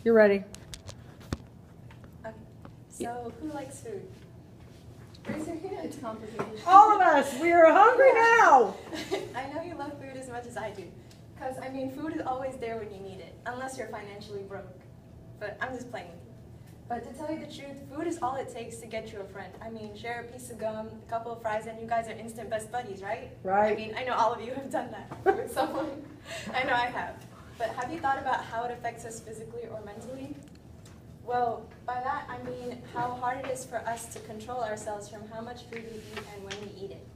You're ready. Okay. So, who likes food? Raise your hand. It's complicated. All of us, we are hungry now. I know you love food as much as I do. Because, I mean, food is always there when you need it, unless you're financially broke. But I'm just playing with you. But to tell you the truth, food is all it takes to get you a friend. I mean, share a piece of gum, a couple of fries, and you guys are instant best buddies, right? Right. I mean, I know all of you have done that with someone. I know I have. But have you thought about how it affects us physically or mentally? Well, by that I mean how hard it is for us to control ourselves from how much food we eat and when we eat it.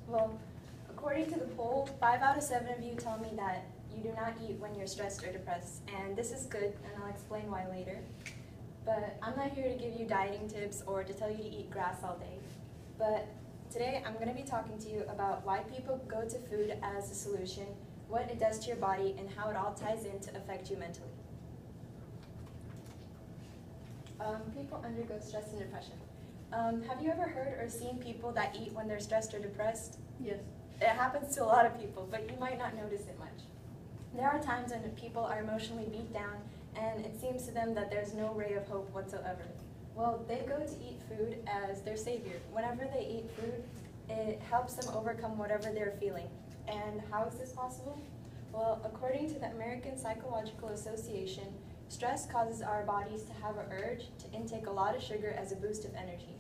Well, according to the poll, 5 out of 7 of you tell me that you do not eat when you're stressed or depressed, and this is good, and I'll explain why later. But I'm not here to give you dieting tips or to tell you to eat grass all day. But today I'm going to be talking to you about why people go to food as a solution, what it does to your body, and how it all ties in to affect you mentally. People undergo stress and depression. Have you ever heard or seen people that eat when they're stressed or depressed? Yes. It happens to a lot of people, but you might not notice it much. There are times when people are emotionally beat down and it seems to them that there's no ray of hope whatsoever. Well, they go to eat food as their savior. Whenever they eat food, it helps them overcome whatever they're feeling. And how is this possible? Well, according to the American Psychological Association, stress causes our bodies to have an urge to intake a lot of sugar as a boost of energy.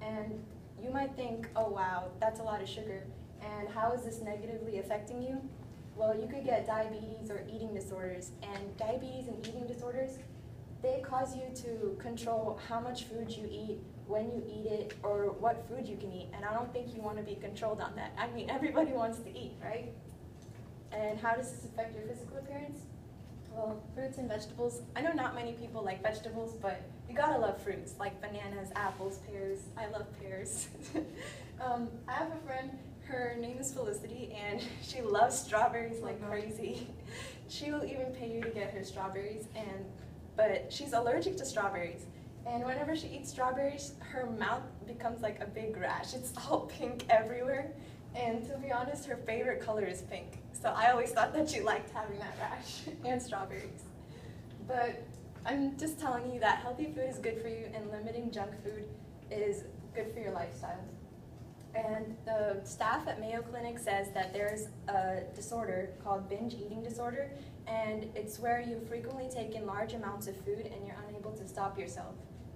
And you might think, oh wow, that's a lot of sugar, and how is this negatively affecting you? Well, you could get diabetes or eating disorders, and diabetes and eating disorders, they cause you to control how much food you eat, when you eat it, or what food you can eat, and I don't think you want to be controlled on that. I mean, everybody wants to eat, right? And how does this affect your physical appearance? Well, fruits and vegetables. I know not many people like vegetables, but you gotta love fruits, like bananas, apples, pears. I love pears. I have a friend, her name is Felicity, and she loves strawberries like crazy. She will even pay you to get her strawberries, but she's allergic to strawberries. And whenever she eats strawberries, her mouth becomes like a big rash. It's all pink everywhere. And to be honest, her favorite color is pink. So I always thought that she liked having that rash and strawberries. But I'm just telling you that healthy food is good for you and limiting junk food is good for your lifestyle. And the staff at Mayo Clinic says that there's a disorder called binge eating disorder, and it's where you frequently take in large amounts of food and you're unable to stop yourself.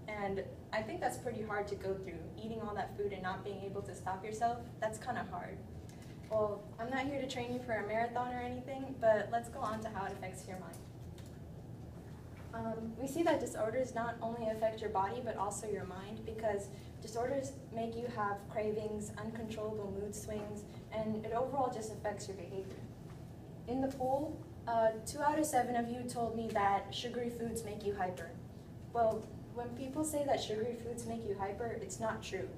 And I think that's pretty hard to go through, eating all that food and not being able to stop yourself. That's kind of hard. Well, I'm not here to train you for a marathon or anything, but let's go on to how it affects your mind. We see that disorders not only affect your body, but also your mind, because disorders make you have cravings, uncontrollable mood swings, and it overall just affects your behavior. In the poll, 2 out of 7 of you told me that sugary foods make you hyper. Well, when people say that sugary foods make you hyper, it's not true.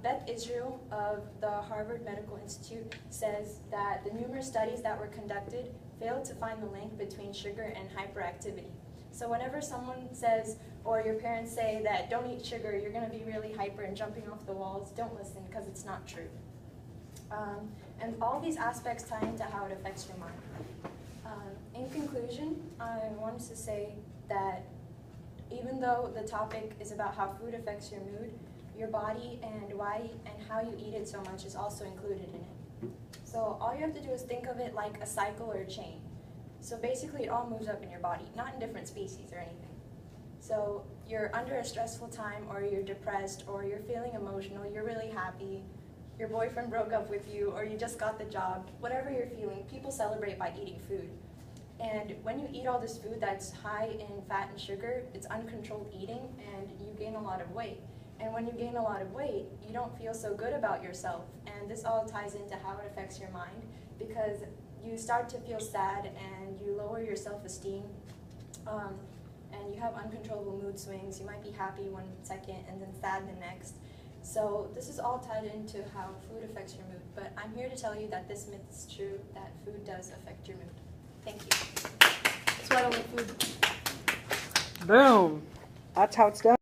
Beth Israel of the Harvard Medical Institute says that the numerous studies that were conducted failed to find the link between sugar and hyperactivity. So whenever someone says, or your parents say that don't eat sugar, you're going to be really hyper and jumping off the walls, don't listen, because it's not true. And all these aspects tie into how it affects your mind. In conclusion, I wanted to say that even though the topic is about how food affects your mood, your body and why and how you eat it so much is also included in it. So all you have to do is think of it like a cycle or a chain. So basically it all moves up in your body, not in different species or anything. So you're under a stressful time, or you're depressed, or you're feeling emotional, you're really happy, your boyfriend broke up with you, or you just got the job, whatever you're feeling, people celebrate by eating food. And when you eat all this food that's high in fat and sugar, it's uncontrolled eating, and you gain a lot of weight. And when you gain a lot of weight, you don't feel so good about yourself. And this all ties into how it affects your mind, because you start to feel sad and you lower your self-esteem, and you have uncontrollable mood swings. You might be happy 1 second and then sad the next. So this is all tied into how food affects your mood. But I'm here to tell you that this myth is true, that food does affect your mood. Thank you. That's why I don't like food. Boom. That's how it's done.